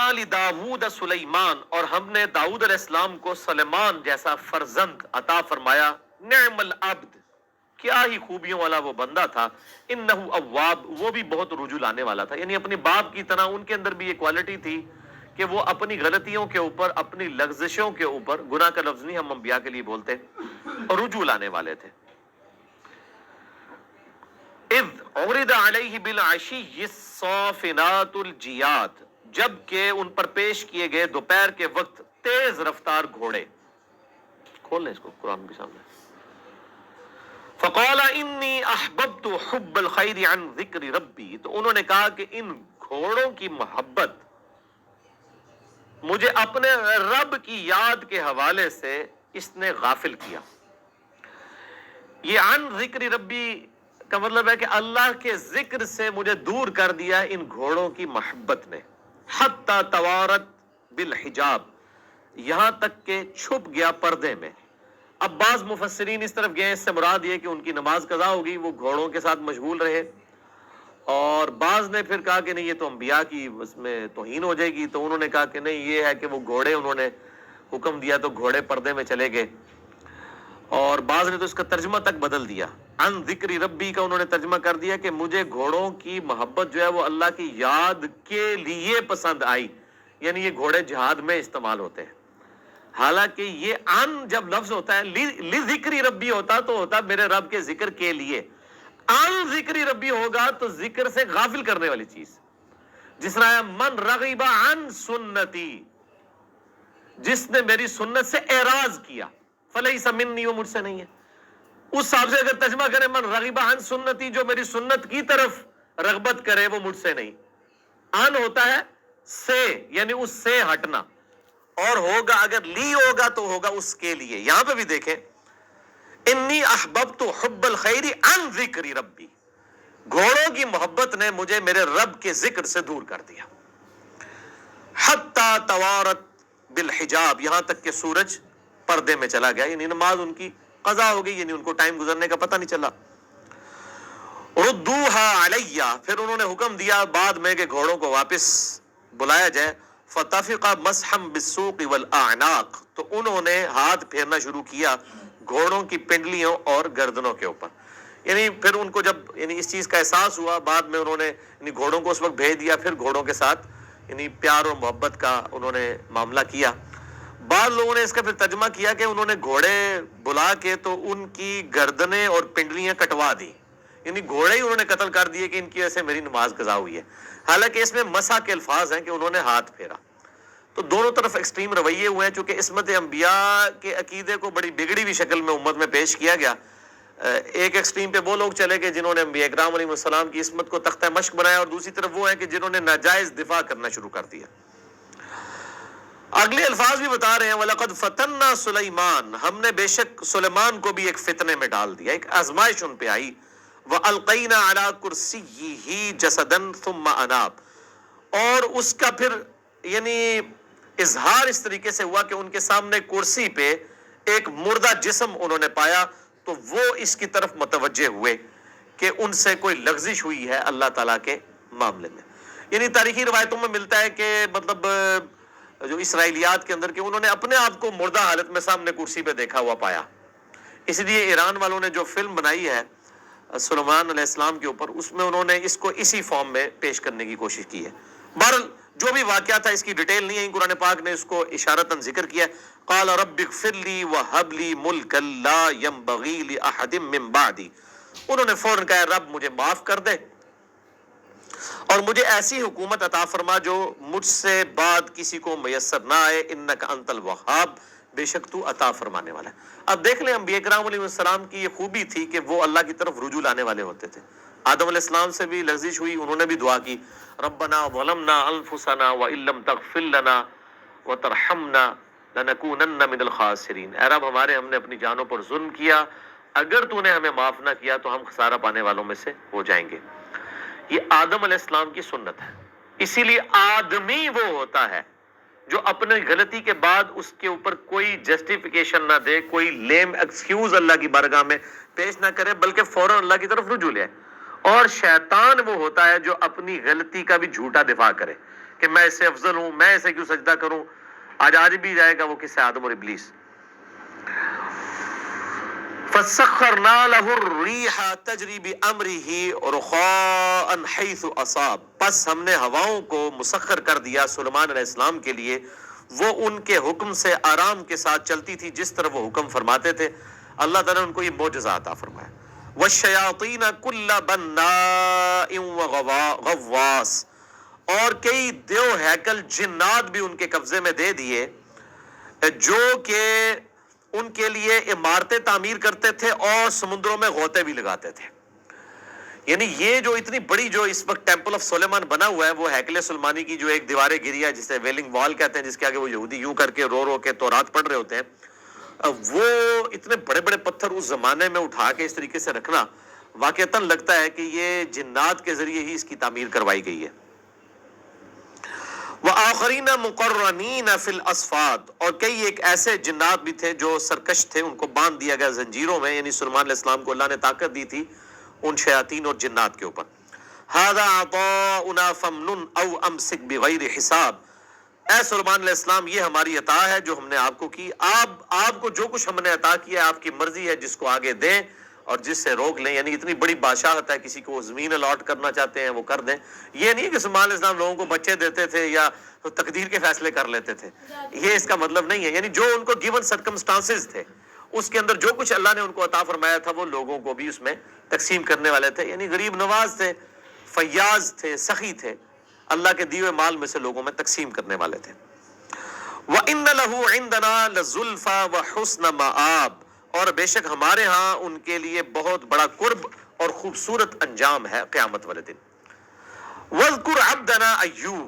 وَوَهَبْنَا لِدَاوُودَ سُلَيْمَانَ، اور ہم نے داؤد علیہ السلام کو سلیمان جیسا فرزند عطا فرمایا. نعم العبد، کیا ہی خوبیوں والا وہ بندہ تھا. انہ اواب، وہ بھی بہت رجوع لانے والا تھا. یعنی اپنی باپ کی طرح ان کے اندر بھی یہ کوالٹی تھی کہ وہ اپنی غلطیوں کے اوپر، اپنی لغزشوں کے اوپر، گناہ کا لفظ نہیں ہم انبیاء کے لیے بولتے، رجوع لانے والے تھے. اذ عرض علیہ بالعشی الصافنات الجیاد، جب کہ ان پر پیش کیے گئے دوپہر کے وقت تیز رفتار گھوڑے. کھول لیں اس کو قرآن کے سامنے. فقال انی احببت حب الخیر عن ذکر ربی، تو انہوں نے کہا کہ ان گھوڑوں کی محبت مجھے اپنے رب کی یاد کے حوالے سے اس نے غافل کیا. یہ عن ذکر ربی کا مطلب ہے کہ اللہ کے ذکر سے مجھے دور کر دیا ان گھوڑوں کی محبت نے. حتی توارت بالحجاب، یہاں تک کہ چھپ گیا پردے میں. اب بعض مفسرین اس طرف گئے، اس سے مراد یہ کہ ان کی نماز قضا ہو گئی، وہ گھوڑوں کے ساتھ مشغول رہے. اور بعض نے پھر کہا کہ نہیں، یہ تو انبیاء کی اس میں توہین ہو جائے گی، تو انہوں نے کہا کہ نہیں، یہ ہے کہ وہ گھوڑے انہوں نے حکم دیا تو گھوڑے پردے میں چلے گئے. اور بعض نے تو اس کا ترجمہ تک بدل دیا، عن ذکر ربی کا انہوں نے ترجمہ کر دیا کہ مجھے گھوڑوں کی محبت جو ہے وہ اللہ کی یاد کے لیے پسند آئی. یعنی یہ گھوڑے جہاد میں استعمال ہوتے ہیں. حالانکہ یہ عن جب لفظ ہوتا ہے، لذکر ربی ہوتا تو ہوتا میرے رب کے ذکر کے لیے. عن ذکر ربی ہوگا تو ذکر سے غافل کرنے والی چیز. جس طرح من رغب عن سنتی، جس نے میری سنت سے اعراض کیا، فلیس منی، وہ مجھ سے نہیں ہے. اس حساب سے اگر ترجمہ کرے من رغب عن سنتی، جو میری سنت کی طرف رغبت کرے وہ مجھ سے نہیں. عن ہوتا ہے سے، یعنی اس سے ہٹنا، اور ہوگا اگر لی ہوگا تو ہوگا اس کے لیے. یہاں پہ بھی دیکھیں، انی احببت حب الخیر عن ذکر ربی، گھوڑوں کی محبت نے مجھے میرے رب کے ذکر سے دور کر دیا. حتی توارت بالحجاب، یہاں تک کہ سورج پردے میں چلا گیا. یعنی نماز ان کی قضا ہو گئی، یعنی ان کو ٹائم گزرنے کا پتہ نہیں چلا. ردوها علیہ، پھر انہوں نے حکم دیا بعد میں کہ گھوڑوں کو واپس بلایا جائے. فتفق مسحا بالسوق والاعناق، تو انہوں نے ہاتھ پھیرنا شروع کیا گھوڑوں کی پنڈلیوں اور گردنوں کے اوپر. یعنی پھر ان کو جب اس چیز کا احساس ہوا، بعد میں انہوں نے گھوڑوں کو اس وقت بھیج دیا، پھر گھوڑوں کے ساتھ پیار اور محبت کا انہوں نے معاملہ کیا. بعض لوگوں نے اس کا پھر ترجمہ کیا کہ انہوں نے گھوڑے بلا کے تو ان کی گردنیں اور پنڈلیاں کٹوا دی. یعنی گھوڑے ہی انہوں نے قتل کر دیے کہ ان کی وجہ سے میری نماز قضا ہوئی ہے. حالانکہ اس میں مسح کے الفاظ ہیں کہ انہوں نے ہاتھ پھیرا. تو دونوں طرف ایکسٹریم رویے ہوئے ہیں. چونکہ عصمت انبیاء کے عقیدے کو بڑی بگڑی ہوئی شکل میں امت میں پیش کیا گیا. ایک ایکسٹریم پہ وہ لوگ چلے گئے جنہوں نے انبیاء اکرام علیہ السلام کی عصمت کو تختہ مشق بنایا، اور دوسری طرف وہ ہیں کہ جنہوں نے ناجائز دفاع کرنا شروع کر دیا. اگلے الفاظ بھی بتا رہے ہیں، وَلَقَدْ فَتَنَّا سُلَيْمَانَ، ہم نے بے شک سلیمان کو بھی ایک فتنے میں ڈال دیا، ایک آزمائش ان پہ آئی. وَأَلْقَيْنَا عَلَىٰ كُرْسِيِّهِ جَسَدًا ثُمَّ أَنَابَ، اور اس کا پھر اظہار اس طریقے سے ہوا کہ ان کے سامنے کرسی پہ ایک مردہ جسم انہوں نے پایا، تو وہ اس کی طرف متوجہ ہوئے کہ ان سے کوئی لغزش ہوئی ہے اللہ تعالیٰ کے معاملے میں. تاریخی روایتوں میں ملتا ہے کہ مطلب جو اسرائیلیات کے اندر کہ انہوں نے اپنے آپ کو مردہ حالت میں سامنے کرسی پہ دیکھا ہوا پایا. اس لیے ایران والوں نے جو فلم بنائی ہے سلیمان علیہ السلام کے اوپر، اس میں انہوں نے اس کو اسی فارم میں پیش کرنے کی کوشش کی ہے. بہرحال جو بھی واقعہ تھا اس کی ڈیٹیل نہیں ہے، قرآن پاک نے اس کو اشارتاً ذکر کیا. قال رب اغفر لی وہب لی ملکا لا ينبغی لأحد من بعدی، انہوں نے فوراً کہا رب مجھے معاف کر دے اور مجھے ایسی حکومت عطا فرما جو مجھ سے بعد کسی کو میسر نہ آئے. انک انت الوہاب، بے شک تو عطا فرمانے والا ہے. اب دیکھ لیں انبیاء کرام علیہ السلام کی یہ خوبی تھی کہ وہ اللہ کی طرف رجوع لانے والے ہوتے تھے. آدم علیہ السلام سے بھی لغزش ہوئی، انہوں نے بھی دعا کی ربنا ظلمنا انفسنا وان لم تغفر لنا وترحمنا لنکونن من الخاسرین، اے رب ہم نے اپنی جانوں پر ظلم کیا، اگر تو نے ہمیں معاف نہ کیا تو ہم خسارہ پانے والوں میں سے ہو جائیں گے. یہ آدم علیہ السلام کی سنت ہے. اسی لیے آدمی وہ ہوتا ہے جو اپنے غلطی کے بعد اس کے اوپر کوئی جسٹیفیکیشن نہ دے، کوئی لیم ایکسکیوز اللہ کی بارگاہ میں پیش نہ کرے، بلکہ فوراً اللہ کی طرف رجوع لے. اور شیطان وہ ہوتا ہے جو اپنی غلطی کا بھی جھوٹا دفاع کرے. کہ میں اس سے افضل ہوں، میں اسے کیوں سجدہ کروں. آج بھی جائے گا وہ کس سے؟ آدم اور ابلیس. فَسَخَّرْنَا لَهُ الرِّيحَ تَجْرِي بِأَمْرِهِ رُخَاءً حَيْثُ أَصَابَ، پس ہم نے ہواؤں کو مسخر کر دیا سلیمان علیہ السلام کے لیے، وہ ان کے حکم سے آرام کے ساتھ چلتی تھی جس طرح وہ حکم فرماتے تھے. اللہ تعالیٰ نے ان کو یہ معجزہ عطا فرمایا. وَالشَّيَاطِينَ كُلَّ بَنَّاءٍ وَغَوَّاصٍ، اور کئی دیو ہیکل جنات بھی ان کے قبضے میں دے دیے جو کہ ان کے لیے عمارتیں تعمیر کرتے تھے اور سمندروں میں غوطے بھی لگاتے تھے. یعنی یہ جو اتنی بڑی جو اس وقت ٹیمپل آف سلیمان بنا ہوا ہے، وہ ہیکل سلیمانی کی جو ایک دیواریں گری ہے جسے ویلنگ وال کہتے ہیں، جس کے آگے وہ یہودی یوں کر کے رو کے تورات پڑھ رہے ہوتے ہیں، وہ اتنے بڑے بڑے پتھر اس زمانے میں اٹھا کے اس طریقے سے رکھنا واقعتاً لگتا ہے کہ یہ جنات کے ذریعے ہی اس کی تعمیر کروائی گئی ہے. وَآخَرِينَ مُقَرَّنِينَ فِي الْأَصْفَادِ، اور کئی ایک ایسے جنات بھی تھے جو سرکش تھے، ان کو باندھ دیا گیا زنجیروں میں. یعنی سلیمان علیہ السلام کو اللہ نے طاقت دی تھی ان شیاطین اور جنات کے اوپر. هَذَا عَطَاؤُنَا فَامْنُنْ أَوْ أَمْسِكْ بِغَيْرِ حِسَابٍ، اے سلیمان علیہ السلام یہ ہماری عطا ہے جو ہم نے آپ کو کی، آپ کو جو کچھ ہم نے عطا کیا آپ کی مرضی ہے، جس کو آگے دیں اور جس سے روک لیں. یعنی اتنی بڑی بادشاہت ہے، کسی کو زمین الاٹ کرنا چاہتے ہیں وہ کر دیں. یہ نہیں کہ سلیمان علیہ السلام لوگوں کو بچے دیتے تھے یا تقدیر کے فیصلے کر لیتے تھے، یہ اس کا مطلب نہیں ہے. یعنی جو ان کو گیون سرکمسٹانسز تھے اس کے اندر جو کچھ اللہ نے ان کو عطا فرمایا تھا وہ لوگوں کو بھی اس میں تقسیم کرنے والے تھے. یعنی غریب نواز تھے، فیاض تھے، سخی تھے، اللہ کے دیے ہوئے مال میں سے لوگوں میں تقسیم کرنے والے تھے. وَإِنَّ لَهُ عِندَنَا لَزُلْفَىٰ وَحُسْنَ مَآبٍ، اور بے شک ہمارے ہاں ان کے لیے بہت بڑا قرب اور خوبصورت انجام ہے قیامت والے دن. وَاذْكُرْ عَبْدَنَا أَيُّوبَ،